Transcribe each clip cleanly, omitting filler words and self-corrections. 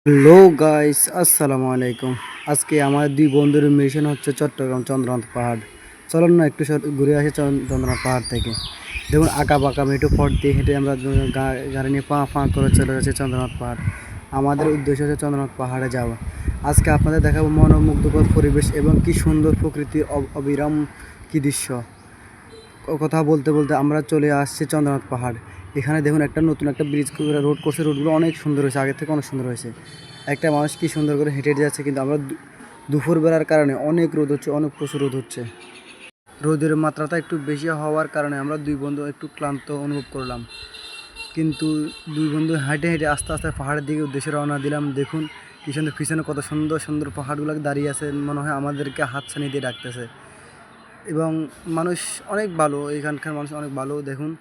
Hello guys, আসসালামু আলাইকুম। আজকে আমার দুই বন্ধুর মিশন হচ্ছে চট্টগ্রাম চন্দ্রনাথ পাহাড়। চলুন না একটু ঘুরে আসি চন্দ্রনাথ পাহাড় থেকে। দেখুন আঁকা বাঁকা মেঠো পথ দিয়ে হেঁটে আমরা গাড়ি নিয়ে ফাঁ করে চলে যাচ্ছি চন্দ্রনাথ পাহাড়। আমাদের উদ্দেশ্য হচ্ছে চন্দ্রনাথ পাহাড়ে যাওয়া। আজকে আপনাদের দেখাবো মনোমুগ্ধকর পরিবেশ এবং কি সুন্দর প্রকৃতির অবিরাম কি দৃশ্য। কথা বলতে বলতে আমরা চলে আসছি চন্দ্রনাথ পাহাড়। এখানে দেখুন একটা নতুন একটা ব্রিজ রোড করছে। রোডগুলো অনেক সুন্দর হয়েছে, আগের থেকে অনেক সুন্দর হয়েছে। একটা মানুষ কি সুন্দর করে হেঁটে হেঁটে যাচ্ছে, কিন্তু আমরা দুপুরবেলার কারণে অনেক রোদ হচ্ছে, অনেক প্রচুর রোদ হচ্ছে। রোদের মাত্রাটা একটু বেশি হওয়ার কারণে আমরা দুই বন্ধু একটু ক্লান্ত অনুভব করলাম। কিন্তু দুই বন্ধু হেঁটে হেঁটে আস্তে আস্তে পাহাড়ের দিকে উদ্দেশ্যে রওনা দিলাম। দেখুন কি সুন্দর পিছনে কত সুন্দর সুন্দর পাহাড়গুলো দাঁড়িয়ে আছে, মনে হয় আমাদেরকে হাতছানি দিয়ে ডাকতেছে। এবং মানুষ অনেক ভালো, এখানকার মানুষ অনেক ভালো। দেখুন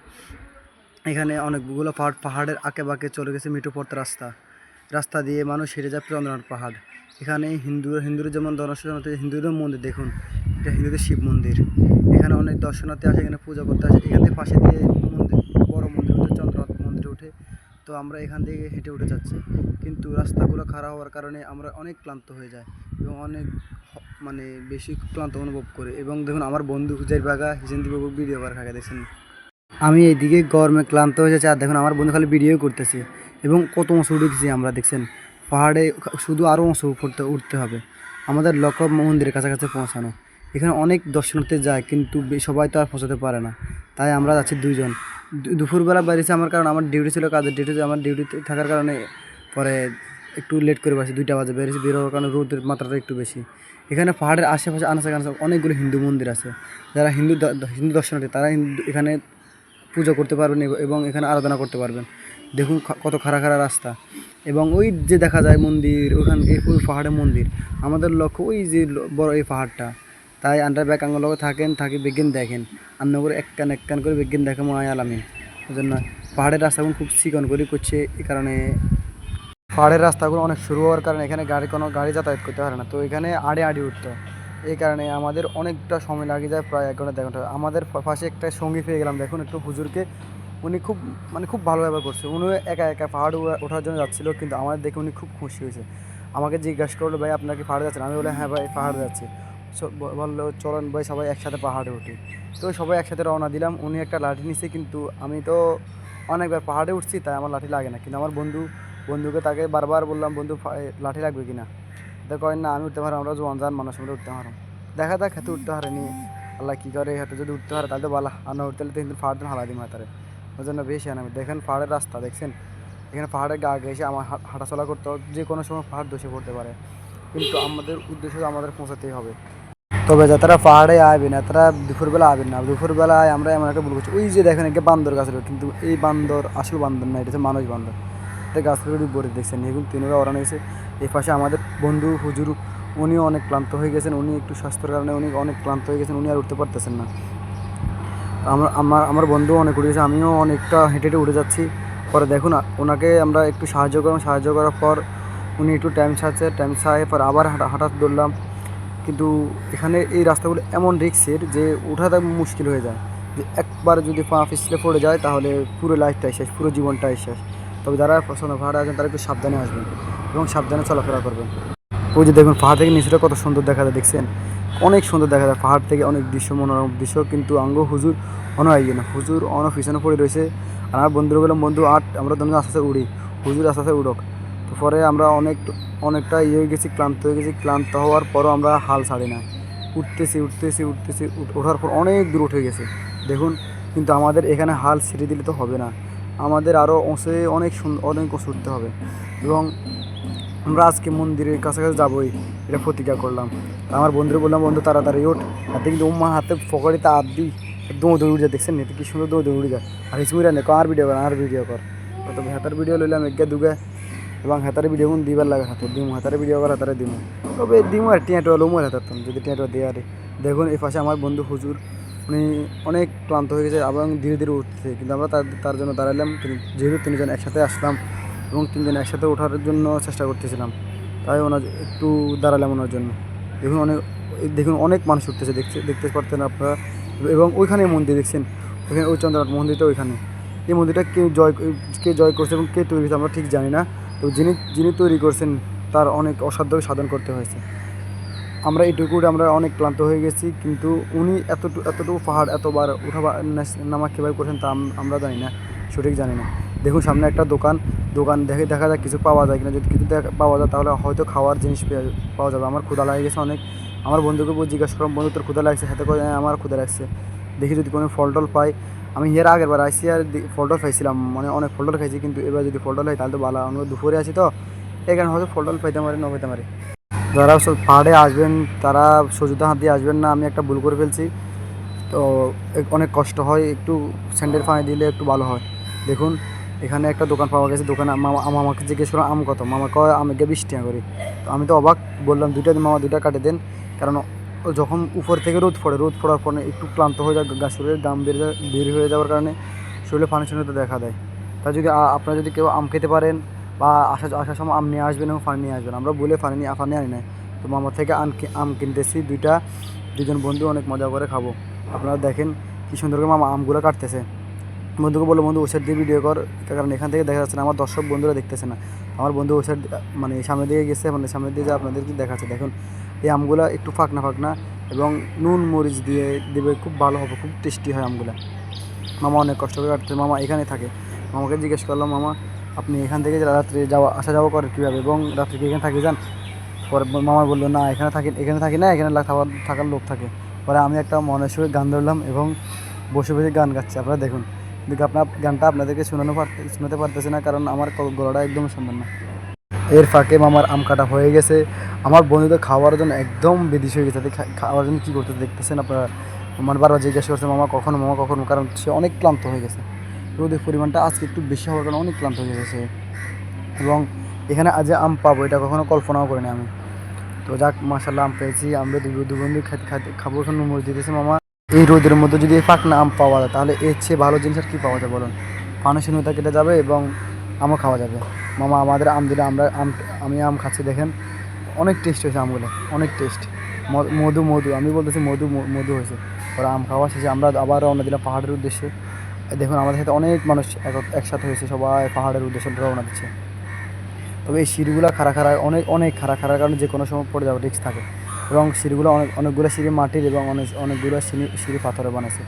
এখানে অনেকগুলো পাহাড়ের আঁকে বাঁকে চলে গেছে মিঠু পথ রাস্তা। রাস্তা দিয়ে মানুষ হেঁটে যায় চন্দ্রনাথ পাহাড়। এখানে হিন্দুরা যেমন দর্শনার্থী, হিন্দুদের মন্দির দেখুন, এটা হিন্দুদের শিব মন্দির। এখানে অনেক দর্শনার্থী আসে, এখানে পূজা করতে আসে। এখান থেকে পাশে দিয়ে মন্দির, বড় মন্দির উঠে চন্দ্রনাথ মন্দিরে উঠে। তো আমরা এখান থেকে হেঁটে উঠে যাচ্ছি, কিন্তু রাস্তাগুলো খারাপ হওয়ার কারণে আমরা অনেক ক্লান্ত হয়ে যাই এবং অনেক মানে বেশি ক্লান্ত অনুভব করি। এবং দেখুন আমার বন্ধু হুজাইর বাগা হিসেন্দি বাবু ভিডিও করে থাকে, দেখছেন। আমি এইদিকে গরমে ক্লান্ত হয়ে যাচ্ছি, আর দেখুন আমার বন্ধু খালি ভিডিও করতেছে। এবং কত উঁচু উঠেছি আমরা, দেখছেন। পাহাড়ে শুধু আরও উঁচু উঠতে হবে। আমাদের লক্ষ্য মন্দিরের কাছাকাছি পৌঁছানো। এখানে অনেক দর্শনার্থী যায়, কিন্তু সবাই তো আর পৌঁছাতে পারে না। তাই আমরা যাচ্ছি দুইজন। দুপুরবেলা বেরিয়েছি আমার, কারণ আমার ডিউটি ছিল, কাজের ডিউটি। আমার ডিউটিতে থাকার কারণে পরে একটু লেট করে পারছি, 2টা বাজে বেরিয়েছি। বেরোবার কারণে রোদের মাত্রাটা একটু বেশি। এখানে পাহাড়ের আশেপাশে আনাচে কানাচে অনেকগুলো হিন্দু মন্দির আছে। যারা হিন্দু দর্শনার্থী তারা এখানে পুজো করতে পারবেন এবং এখানে আরাধনা করতে পারবেন। দেখুন কত খাড়া খাড়া রাস্তা, এবং ওই যে দেখা যায় মন্দির, ওখানে ওই পাহাড়ের মন্দির। আমাদের লক্ষ্য ওই যে বড় এই পাহাড়টা। তাই আন্ডার ব্যাগ আঙ্গুল থাকি বিজ্ঞান দেখেন, আন্ন করে এক কান করে বিজ্ঞান দেখে মনে আলামী। ওই জন্য পাহাড়ের রাস্তাগুলো খুব চিকন করে করছে। এই কারণে পাহাড়ের রাস্তাগুলো অনেক শুরু হওয়ার কারণে এখানে কোনো গাড়ি যাতায়াত করতে পারে না। তো এখানে আড়ে উঠতো। এই কারণে আমাদের অনেকটা সময় লাগে যায়, প্রায় 1 ঘন্টা 1.5 ঘন্টা। আমাদের পাশে একটা সঙ্গী পেয়ে গেলাম, দেখুন একটু হুজুরকে। উনি খুব ভালো ব্যবহার করছে। উনি একা একা পাহাড় ওঠার জন্য যাচ্ছিল, কিন্তু আমাদের দেখে উনি খুব খুশি হয়েছে। আমাকে জিজ্ঞাসা করলো, ভাই আপনার কি পাহাড়ে যাচ্ছেন? আমি বললাম, হ্যাঁ ভাই পাহাড়ে যাচ্ছি। বললো, চলেন ভাই সবাই একসাথে পাহাড়ে উঠি। তো সবাই একসাথে রওনা দিলাম। উনি একটা লাঠি নিছে, কিন্তু আমি তো অনেকবার পাহাড়ে উঠছি, তাই আমার লাঠি লাগে না। কিন্তু আমার বন্ধুকে তাকে বারবার বললাম, বন্ধু লাঠি লাগবে কিনা। তো কয় না, আমি উঠতে পারবো, আমরা জওয়ান মানুষ, আমরা উঠতে পারবো। দেখা যাক, হাতে উঠতে পারেনি। আল্লাহ কী করে, হাতে যদি উঠতে পারে তাহলে তো বালা, আর না উঠতে হলে তো কিন্তু পাহাড় দিন হালা দিম হাতারে। ওই জন্য বেশি আনামি। দেখেন পাহাড়ের রাস্তা, দেখছেন। এখানে পাহাড়ের গা এসে আমার হাঁটাচলা করতে হবে, যে কোনো সময় পাহাড় ধসে পড়তে পারে। কিন্তু আমাদের উদ্দেশ্য আমাদের পৌঁছাতেই হবে। তবে যারা পাহাড়ে আসবে না, তারা দুপুরবেলা আসবেন না। দুপুরবেলায় আমরা এমন একটা ভুল করছি, ওই যে দেখেন একটা বান্দর গাছ, কিন্তু এই বান্দর আসল বান্দর না, এটা হচ্ছে মানুষ বান্দর। এটা গাছগুলো ভরে দেখছেন, এখন তিনবার ওড়ানো গেছে। এই পাশে আমাদের বন্ধু হুজুর, উনিও অনেক ক্লান্ত হয়ে গেছেন। উনি একটু স্বাস্থ্যের কারণে উনি অনেক ক্লান্ত হয়ে গেছেন, উনি আর উঠতে পারতেছেন না। আমার বন্ধু অনেক উঠে গেছে, আমিও অনেকটা হেঁটে হেঁটে উঠে যাচ্ছি। পরে দেখুন ওনাকে আমরা একটু সাহায্য করার পর উনি একটু টাইম ছাড়ে পর আবার হাঁটা ধরলাম। কিন্তু এখানে এই রাস্তাগুলো এমন রিস্কের যে ওঠাটা মুশকিল হয়ে যায়। যে একবার যদি পা পিছলে পড়ে যায় তাহলে পুরো লাইফটাই শেষ, পুরো জীবনটাই শেষ। তবে যারা পছন্দ পাহাড়ে আছেন তারা একটু সাবধানে আসবেন এবং সাবধানে চলাফেরা করবেন। ওই যে দেখুন পাহাড় থেকে নিচেটা কত সুন্দর দেখা যায়, দেখছেন। অনেক সুন্দর দেখা যায় পাহাড় থেকে, অনেক দৃশ্য, মনোরম দৃশ্য। কিন্তু হুজুর আইয়ে না, হুজুর পিছনে পড়ে রয়েছে। আর আমার বন্ধুরা বললাম, বন্ধু আমরা দুজন আস্তে আস্তে উড়ি, হুজুর আস্তে আস্তে উড়ক। তো পরে আমরা অনেকটা হয়ে গেছি, ক্লান্ত হয়ে গেছি। ক্লান্ত হওয়ার পরও আমরা হাল ছাড়ি না, উঠতেছি। ওঠার পর অনেক দূর উঠে গেছে, দেখুন। কিন্তু আমাদের এখানে হাল ছেড়ে দিলে তো হবে না, আমাদের আরও অনেক উঁচু উঠতে হবে। এবং আমরা আজকে মন্দিরের কাছাকাছি যাবোই, এটা প্রতিজ্ঞা করলাম। আমার বন্ধুরে বললাম, বন্ধু তাড়াতাড়ি ওঠ। হাতে কিন্তু হাতে পকেটে আপ দিই, দৌড়ে উঠে যায়, দেখছেন এটা কি সুন্দর দৌড়ে উঠে যায়। আর হিসুমিরা নেই, আর ভিডিও কর। তবে হাতার ভিডিও লইলাম এগে দুগে, এবং হাতারে ভিডিও দিবার লাগে, হাতারে ভিডিও কর, হাতারে দিমু। তবে দিমু আর টিয়াটো লমুর হাতাতাম যদি টিয়াটো দিয়ে আরে। দেখুন এই পাশে আমার বন্ধু হুজুর, উনি অনেক ক্লান্ত হয়ে গেছে এবং ধীরে ধীরে উঠতেছে। কিন্তু আমরা তার জন্য দাঁড়ালাম, যেহেতু 3জন একসাথে আসলাম এবং 3জন একসাথে ওঠার জন্য চেষ্টা করতেছিলাম, তাই ওনার একটু দাঁড়ালাম ওনার জন্য। দেখুন অনেক মানুষ উঠতেছে, দেখতে পারতেন আপনারা। এবং ওইখানে মন্দির দেখছেন, ওই চন্দ্রনাথ মন্দিরটা ওইখানে। এই মন্দিরটা কে জয় করছে এবং কে তৈরি করছে আমরা ঠিক জানি না। তো যিনি যিনি তৈরি করছেন তার অনেক অসাধ্য সাধন করতে হয়েছে। আমরা এইটুকু আমরা অনেক ক্লান্ত হয়ে গেছি, কিন্তু উনি এতটুকু পাহাড় এতবার নামা কীভাবে করেছেন তা আমরা জানি না, সঠিক জানি না। দেখুন সামনে একটা দোকান, দেখা যাক কিছু পাওয়া যায় কিনা। যদি কিছু পাওয়া যায় তাহলে হয়তো খাওয়ার জিনিস পাওয়া যাবে। আমার ক্ষুধা লাগে গেছে অনেক। আমার বন্ধুকে জিজ্ঞাসা করলাম, বন্ধু তোর ক্ষুধা লাগছে? হাতে করে আমার ক্ষুধা লাগছে, দেখি যদি কোনো ফল টল পাই। আমি এর আগের বার আসছি আর ফল টল খাইছিলাম, মানে অনেক ফল টল খাইছি, কিন্তু এবার যদি ফল টল হয় তাহলে তো ভালো। আমরা দুপুরে আছি তো এই কারণে হয়তো ফল টল পাইতে পারি না পাইতে পারি। যারা পাহাড়ে আসবেন তারা সজুতা হাত দিয়ে আসবেন না, আমি একটা ভুল করে ফেলছি। তো অনেক কষ্ট হয়, একটু স্যান্ডেল পানি দিলে একটু ভালো হয়। দেখুন এখানে একটা দোকান পাওয়া গেছে। দোকানে মামাকে জিজ্ঞেস করলাম আম কত, মামা কয় আমাকে 20 টাকা করি। তো আমি তো অবাক, বললাম 2টা দিন মামা, 2টা কাটে দেন। কারণ যখন উপর থেকে রোদ পড়ার পরে একটু ক্লান্ত হয়ে যায়, শরীরের দাম বের হয়ে যাওয়ার কারণে শরীরে পানি তো দেখা দেয়। তা যদি আপনারা যদি কেউ আম খেতে পারেন বা আসার সময় আম নিয়ে আসবেন এবং পানি নিয়ে আসবেন। আমরা বলে পানি আনি নাই। তো মামার থেকে আম কিনতেছি দুজন বন্ধু অনেক মজা করে খাবো। আপনারা দেখেন কী সুন্দর করে মামা আমগুলো কাটতেছে। বন্ধুকে বললো, বন্ধু ওই সাইড দিয়ে ভিডিও কর, কারণ এখান থেকে দেখা যাচ্ছে না, আমার দর্শক বন্ধুরা দেখতেছে না। আমার বন্ধু ওই সাইড মানে সামনে দিয়ে গেছে, মানে সামনে দিয়ে যা আপনাদের কি দেখাচ্ছে। দেখুন এই আমগুলো একটু ফাঁকনা এবং নুন মরিচ দিয়ে দেবে, খুব ভালো হবে, খুব টেস্টি হয় আমগুলো। মামা অনেক কষ্ট করে কাটতে, মামা এখানে থাকে। মামাকে জিজ্ঞেস করলাম, মামা আপনি এখান থেকে রাত্রে আসা যাওয়া করেন কীভাবে এবং রাত্রে কি এখানে থাকে যান? পরে মামা বললো, না এখানে থাকি না, এখানে থাকার লোক থাকে। পরে আমি একটা মনের সুরে গান ধরলাম এবং বসে গান গাচ্ছি। আপনারা দেখুন, কিন্তু আপনার গানটা আপনাদেরকে শোনাতে পারতেছে না, কারণ আমার গলাটা একদম সুন্দর না। এর ফাঁকে মামার আম কাটা হয়ে গেছে। আমার বন্ধুদের খাওয়ার জন্য একদম বেদিশ হয়ে গেছে। খাওয়ার জন্য কী করতে দেখতেছেন আপনারা। আমার বারবার জিজ্ঞাসা করছে মামা কখনো, কারণ সে অনেক ক্লান্ত হয়ে গেছে। রোদের পরিমাণটা আজকে একটু বেশি হওয়ার কারণে অনেক ক্লান্ত হয়ে গেছে। এবং এখানে আজ আম পাবো এটা কখনো কল্পনাও করিনি আমি। তো যাক, মাশাল্লাহ আম পেয়েছি। আমরা দু বন্ধু খাবো, এখন মরে দিতেছে মামা। এই রোদের মধ্যে যদি পাকনা আম পাওয়া যায় তাহলে এর চেয়ে ভালো জিনিস আর কী পাওয়া যায় বলুন। পানি শূন্যতা কেটে যাবে এবং আমও খাওয়া যাবে। মামা আমাদের আম দিলে আমি আম খাচ্ছি, দেখেন অনেক টেস্ট হয়েছে আমগুলো, অনেক টেস্ট। মধু আমি বলতেছি মধু হয়েছে। ওরা আম খাওয়া শেষে আমরা আবার রওনা দিলাম পাহাড়ের উদ্দেশ্যে। দেখুন আমাদের সাথে অনেক মানুষ একসাথে হয়েছে, সবাই পাহাড়ের উদ্দেশ্যে রওনা দিচ্ছে। তবে এই সিঁড়িগুলো খাড়া অনেক খাড়ার কারণে যে কোনো সময় পড়ে যাওয়ার রিস্ক থাকে। এবং সিঁড়িগুলো অনেকগুলো সিঁড়ি মাটির এবং অনেকগুলো সিঁড়ি পাথরে বানাইছে।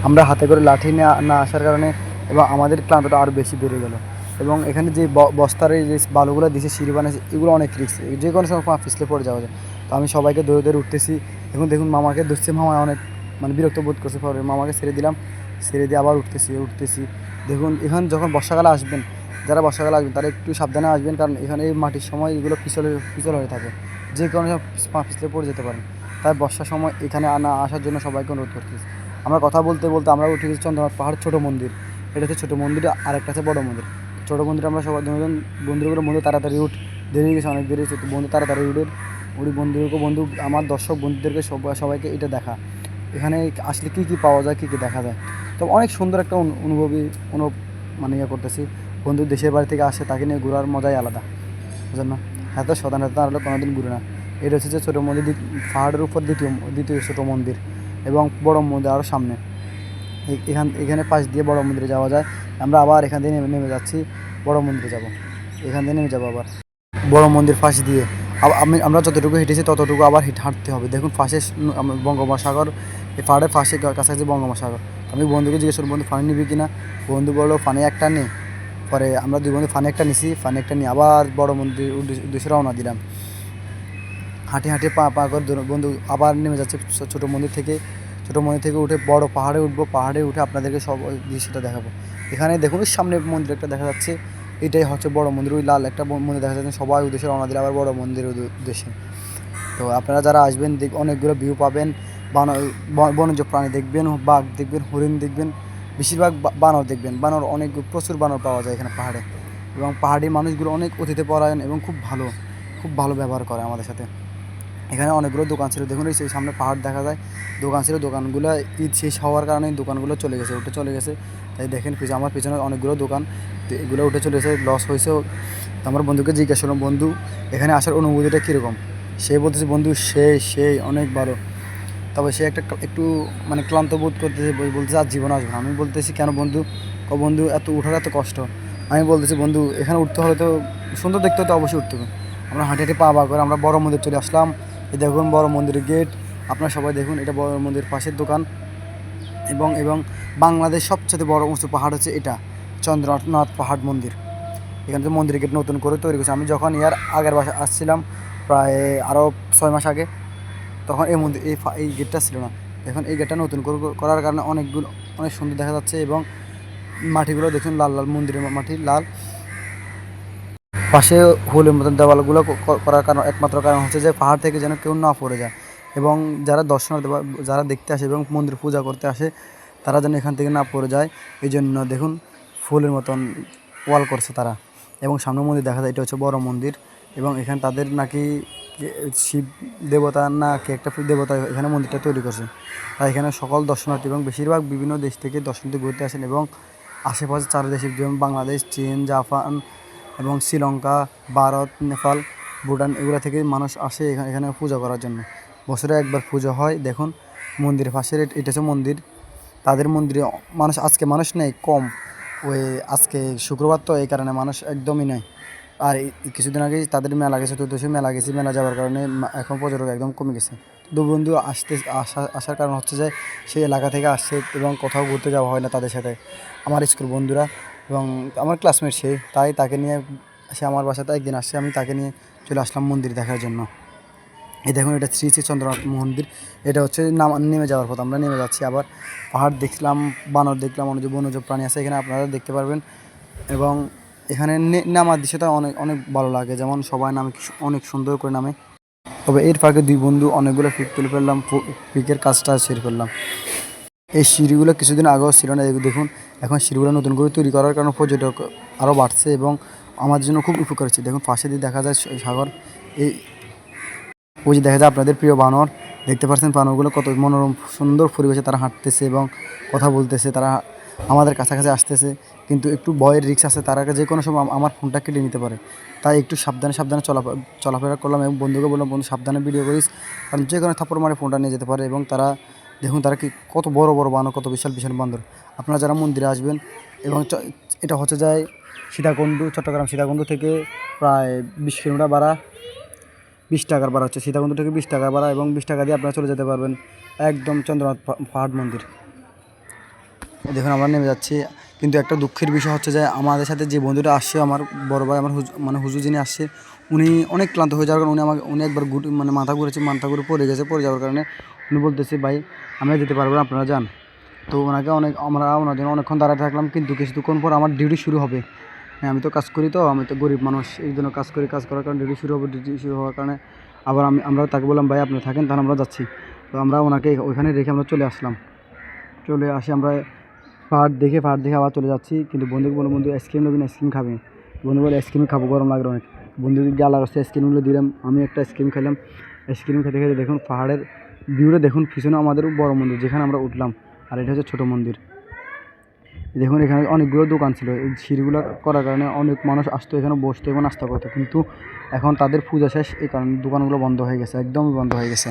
আমরা হাতে করে লাঠি না আসার কারণে এবং আমাদের ক্লান্তটা আরও বেশি বেড়ে গেল। এবং এখানে যে বস্তার যে বালুগুলো দিয়েছে সিঁড়ি বানাইছে, এগুলো অনেক রিস্ক, যে কোনো সময় পিছলে পড়ে যাওয়া যায়। তো আমি সবাইকে ধরে উঠতেছি। দেখুন মামাকে ধরছে, মামা অনেক মানে বিরক্ত বোধ করছে। পরে মামাকে ছেড়ে দিলাম, ছেড়ে দিয়ে আবার উঠতেছি। দেখুন এখানে যখন বর্ষাকালে আসবেন, যারা বর্ষাকালে আসবেন তারা একটু সাবধানে আসবেন, কারণ এখানে এই মাটির সময় এগুলো পিছল হয়ে থাকে, যে কোনো সময় পিছলে পড়ে যেতে পারেন। তাই বর্ষার সময় এখানে আসার জন্য সবাইকে অনুরোধ করতেছি। আমরা কথা বলতে আমরা উঠে গেছি চন্দ্রনাথ পাহাড় ছোটো মন্দির। এটা হচ্ছে ছোটো মন্দির, আর একটা আছে বড়ো মন্দির। ছোটো মন্দির আমরা সবাই দুজন বন্ধু তাড়াতাড়ি দেরি হয়ে গেছে, অনেক দেরি হয়েছে। তো বন্ধু তাড়াতাড়ি বন্ধু আমার দর্শক বন্ধুদেরকে সবাইকে এটা দেখা, এখানে আসলে কী পাওয়া যায়, কী দেখা যায়। তো অনেক সুন্দর একটা মানে করতেছি। বন্ধু দেশের বাড়ি থেকে আসে, তাকে নিয়ে ঘোরার মজাই আলাদা, বুঝলেন না? হ্যাঁ, তো সাধারণত আর কোনোদিন ঘুরে না। এটা হচ্ছে যে ছোটো মন্দির, পাহাড়ের উপর দ্বিতীয় ছোটো মন্দির এবং বড় মন্দির আরও সামনে। এখানে পাশ দিয়ে বড় মন্দিরে যাওয়া যায়। আমরা আবার এখান থেকে নেমে যাচ্ছি, বড় মন্দিরে যাব। এখান থেকে নেমে যাবো আবার বড় মন্দির পাশ দিয়ে। আমরা যতটুকু হেঁটেছি ততটুকু আবার হাঁটতে হবে। দেখুন পাশে বঙ্গোপসাগর, এই পাহাড়ের পাশে কাছাকাছি বঙ্গোপসাগর। আমি বন্ধুকে জিজ্ঞেস করলাম, বন্ধু পানি নিবি কিনা? বন্ধু বললো পানি একটা নেই। পরে আমরা দুই বন্ধু পানি একটা নিয়ে আবার বড় মন্দির উদ্দেশ্যে রওনা দিলাম। হাঁটি পা করে বন্ধু আবার নেমে যাচ্ছে ছোটো মন্দির থেকে উঠে বড় পাহাড়ে উঠবো। পাহাড়ে উঠে আপনাদেরকে সব দৃশ্যটা দেখাবো। এখানে দেখুন সামনে মন্দির একটা দেখা যাচ্ছে, এটাই হচ্ছে বড় মন্দির। ওই লাল একটা মন্দির দেখা যাচ্ছে, সবাই উদ্দেশ্যে রওনা দিলে আবার বড় মন্দিরের উদ্দেশ্যে। তো আপনারা যারা আসবেন অনেকগুলো ভিউ পাবেন। বনজ প্রাণী দেখবেন, বাঘ দেখবেন, হরিণ দেখবেন, বেশিরভাগ বানর দেখবেন। প্রচুর বানর পাওয়া যায় এখানে পাহাড়ে। এবং পাহাড়ি মানুষগুলো অনেক অতিথি পরায়ণ এবং খুব ভালো ব্যবহার করে আমাদের সাথে। এখানে অনেকগুলো দোকান ছিল, দেখুন সেই সামনে পাহাড় দেখা যায়, দোকান ছিল। দোকানগুলো ঈদ শেষ হওয়ার কারণে দোকানগুলো উঠে চলে গেছে। তাই দেখেন আমার পিছনে অনেকগুলো দোকান, তো এগুলো উঠে চলে গেছে, লস হয়েছে। তো আমার বন্ধুকে জিজ্ঞাসা করলাম, বন্ধু এখানে আসার অনুভূতিটা কীরকম? সে বলতেছে, বন্ধু সেই অনেক ভালো। তবে সে একটু মানে ক্লান্ত বোধ করতেছে, বলতেছে আর জীবন আসবে না। আমি বলতেছি কেন বন্ধু? বন্ধু এত ওঠার এত কষ্ট, আমি বলতেছি বন্ধু এখানে উঠতে হলে তো সুন্দর দেখতে হলে তো অবশ্যই উঠতে হবে। আমরা হাঁটি হাঁটি পা পা করে আমরা বড় মন্দির চলে আসলাম। এই দেখুন বড় মন্দিরের গেট, আপনারা সবাই দেখুন এটা বড় মন্দির পাশের দোকান। এবং বাংলাদেশ সবচেয়ে বড় উঁচু পাহাড় হচ্ছে এটা, চন্দ্রনাথ পাহাড় মন্দির। এখানে তো মন্দিরের গেট নতুন করে তৈরি করছে। আমি যখন ইয়ার আগের বাসা আসছিলাম প্রায় আরও 6 মাস আগে, তখন এই মন্দির এই গেটটা ছিল না। এখন এই গেটটা নতুন করার কারণে অনেক সুন্দর দেখা যাচ্ছে। এবং মাটিগুলো দেখুন লাল লাল, মন্দিরের মাটি লাল। পাশে হোলের মতন দেওয়ালগুলো করার কারণ একমাত্র কারণ হচ্ছে যে পাহাড় থেকে যেন কেউ না পড়ে যায়, এবং যারা দর্শনার্থী বা যারা দেখতে আসে এবং মন্দির পূজা করতে আসে তারা যেন এখান থেকে না পড়ে যায়, এই জন্য দেখুন ফুলের মতন ওয়াল করছে তারা। এবং সামনে মন্দির দেখা যায়, এটা হচ্ছে বড় মন্দির। এবং এখানে তাদের নাকি শিব দেবতা না কে একটা দেবতা এখানে মন্দিরটা তৈরি করছে। তাই এখানে সকল দর্শনার্থী এবং বেশিরভাগ বিভিন্ন দেশ থেকে দর্শনার্থী ঘুরতে আসেন, এবং আশেপাশে 4 দেশে যেমন বাংলাদেশ, চীন, জাপান এবং শ্রীলঙ্কা, ভারত, নেপাল, ভুটান এগুলো থেকে মানুষ আসে এখানে পূজা করার জন্য। বছরে একবার পুজো হয়। দেখুন মন্দিরের পাশের এটা হচ্ছে মন্দির। তাদের মন্দিরে মানুষ নেই, কম। ওই আজকে শুক্রবার তো এই কারণে মানুষ একদমই নেই। আর কিছুদিন আগেই তাদের মেলা গেছে, চতুর্দশী মেলা গেছে, মেলা যাওয়ার কারণে এখন পর্যটক একদম কমে গেছে। তো বন্ধু আসার কারণ হচ্ছে যে সেই এলাকা থেকে আসছে এবং কোথাও ঘুরতে যাওয়া হয় না তাদের সাথে। আমার স্কুল বন্ধুরা এবং আমার ক্লাসমেট তাই তাকে নিয়ে সে আমার বাসাতে একদিন আসছে, আমি তাকে নিয়ে চলে আসলাম মন্দির দেখার জন্য। এই দেখুন এটা শ্রী শ্রী চন্দ্রনাথ মন্দির। এটা হচ্ছে নেমে যাওয়ার পথ, আমরা নেমে যাচ্ছি। আবার পাহাড় দেখলাম, বানর দেখলাম, বন্যজ প্রাণী আছে এখানে আপনারা দেখতে পারবেন। এবং এখানে নামার দৃশ্যটা অনেক অনেক ভালো লাগে, যেমন সবাই নামে অনেক সুন্দর করে নামে। তবে এর ফাঁকে 2 বন্ধু অনেকগুলো পিক তুলে ফেললাম, পিকের কাজটা সেরে ফেললাম। এই সিঁড়িগুলো কিছুদিন আগেও ছিল না, দেখুন এখন সিঁড়িগুলো নতুন করে তৈরি করার কারণে পর্যটক আরও বাড়ছে এবং আমাদের জন্য খুব উপকার হচ্ছে। দেখুন পাশে দিয়ে দেখা যায় সাগর। এই ওই যে দেখা যায় আপনাদের প্রিয় বানর, দেখতে পাচ্ছেন বানরগুলো কত মনোরম সুন্দর পরিবেশে তারা হাঁটতেছে এবং কথা বলতেছে, তারা আমাদের কাছাকাছি আসতেছে। কিন্তু একটু ভয়ের রিস্ক আছে, তারা যে কোনো সময় আমার ফোনটা কেটে নিতে পারে। তাই একটু সাবধানে সাবধানে চলাফেরা করলাম এবং বন্ধুকে বললাম বন্ধু সাবধানে ভিডিও করিস, কারণ যে কোনো থাপ্পড় মারে ফোনটা নিয়ে যেতে পারে। এবং তারা দেখুন তারা কি কত বড় বড় বানর, কত বিশাল বিশাল বান্দর। আপনারা যারা মন্দিরে আসবেন এবং এটা হচ্ছে যায় সীতাকুণ্ডু, চট্টগ্রাম সীতাকুণ্ড থেকে প্রায় 20 কিলোমিটার ভাড়া, 20 টাকার ভাড়া হচ্ছে সীতাকুণ্ড থেকে 20 টাকার ভাড়া, এবং 20 টাকা দিয়ে আপনারা চলে যেতে পারবেন একদম চন্দ্রনাথ পাহাড় মন্দির। দেখুন আমরা নেমে যাচ্ছি। কিন্তু একটা দুঃখের বিষয় হচ্ছে যে আমাদের সাথে যে বন্ধুটা আসছে, আমার বড় ভাই, আমার হুজুর যিনি আসছে, উনি অনেক ক্লান্ত হয়ে যাওয়ার কারণে উনি একবার মাথা ঘুরে পড়ে যাওয়ার কারণে উনি বলতেছে ভাই আমরা যেতে পারবো না, আপনারা যান। তো ওনাকে আমরা ওনার জন্য অনেকক্ষণ দাঁড়াতে থাকলাম, কিন্তু কিছুক্ষণ পর আমার ডিউটি শুরু হবে। হ্যাঁ আমি তো কাজ করি, তো আমি তো গরিব মানুষ, এই জন্য কাজ করার কারণে ডিউটি শুরু হওয়ার কারণে আবার আমরা তাকে বললাম ভাই আপনি থাকেন, তাহলে আমরা যাচ্ছি। তো আমরা ওনাকে ওইখানে রেখে আমরা চলে আসি। আমরা পাহাড় দেখে আবার চলে যাচ্ছি। কিন্তু বন্ধুকে বললাম বন্ধু আইসক্রিম নেবেন, আইসক্রিম খাবেন? বন্ধু বলে আইসক্রিম খাবো, গরম লাগলো অনেক। বন্ধুকে আল্লাহর রাস্তায় আইসক্রিমগুলো দিলাম, আমি একটা আইসক্রিম খেলাম। আইসক্রিম খেতে খেতে দেখুন পাহাড়ের ভিউটা দেখুন, পিছনে আমাদের বড় মন্দির যেখানে আমরা উঠলাম, আর এটা হচ্ছে ছোটো মন্দির। দেখুন এখানে অনেকগুলো দোকান ছিল, এই সিঁড়িগুলো করার কারণে অনেক মানুষ আসতো, এখানে বসতো এবং নাস্তা করতো। কিন্তু এখন তাদের পূজা শেষ, এই কারণে দোকানগুলো বন্ধ হয়ে গেছে, একদমই বন্ধ হয়ে গেছে।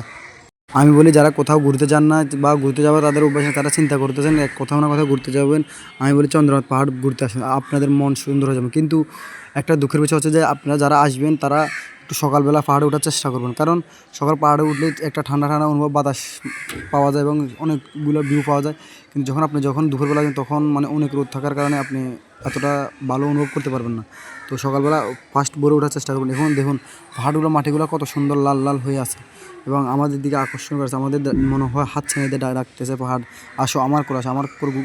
আমি বলি যারা কোথাও ঘুরতে যান না বা ঘুরতে যাওয়া তাদের অভ্যাস, তারা চিন্তা করতেছেন কোথাও না কোথাও ঘুরতে যাবেন, আমি বলি চন্দ্রনাথ পাহাড় ঘুরতে আসেন, আপনাদের মন সুন্দর হয়ে যাবে। কিন্তু একটা দুঃখের বিষয় হচ্ছে যে আপনারা যারা আসবেন তারা একটু সকালবেলা পাহাড়ে ওঠার চেষ্টা করবেন, কারণ সকাল পাহাড়ে উঠলে একটা ঠান্ডা ঠান্ডা অনুভব, বাতাস পাওয়া যায় এবং অনেকগুলো ভিউ পাওয়া যায়। কিন্তু যখন দুপুরবেলা যাবেন তখন অনেক রোদ থাকার কারণে আপনি এতটা ভালো অনুভব করতে পারবেন না। তো সকালবেলা ফার্স্ট ভোরে ওঠার চেষ্টা করবেন। এখন দেখুন পাহাড়গুলো, মাটিগুলো কত সুন্দর লাল লাল হয়ে আছে এবং আমাদের দিকে আকর্ষণ করেছে, আমাদের মনে হয় হাত ছেড়ে দিয়ে ডাকতেছে পাহাড় আসো আমার করে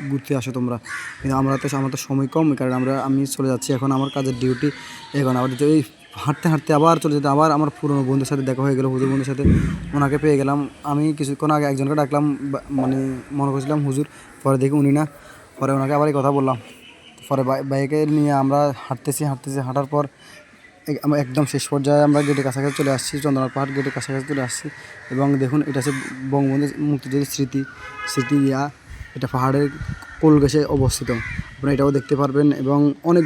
ঘুরতে আসো তোমরা। কিন্তু আমার তো সময় কম, কারণ আমি চলে যাচ্ছি এখন আমার কাজের ডিউটি। এখন আবার এই হাঁটতে আবার চলে যেতে, আবার আমার পুরনো বন্ধুর সাথে দেখা হয়ে গেলো, হুজুর বন্ধুর সাথে, ওনাকে পেয়ে গেলাম। আমি কিছুক্ষণ আগে একজনকে ডাকলাম, মনে করছিলাম হুজুর, পরে দেখি উনি না, পরে ওনাকে আবার এই কথা বললাম। পরে বাইকে নিয়ে আমরা হাঁটার পর আমরা একদম শেষ পর্যায়ে আমরা গেটের কাছাকাছি চলে আসছি, চন্দ্রনাথ পাহাড় গেটের কাছাকাছি চলে আসছি। এবং দেখুন এটা হচ্ছে বঙ্গবন্ধু মুক্তিযুদ্ধের স্মৃতি এটা পাহাড়ের কোল ঘেঁষে অবস্থিত, আপনারা এটাও দেখতে পারবেন। এবং অনেক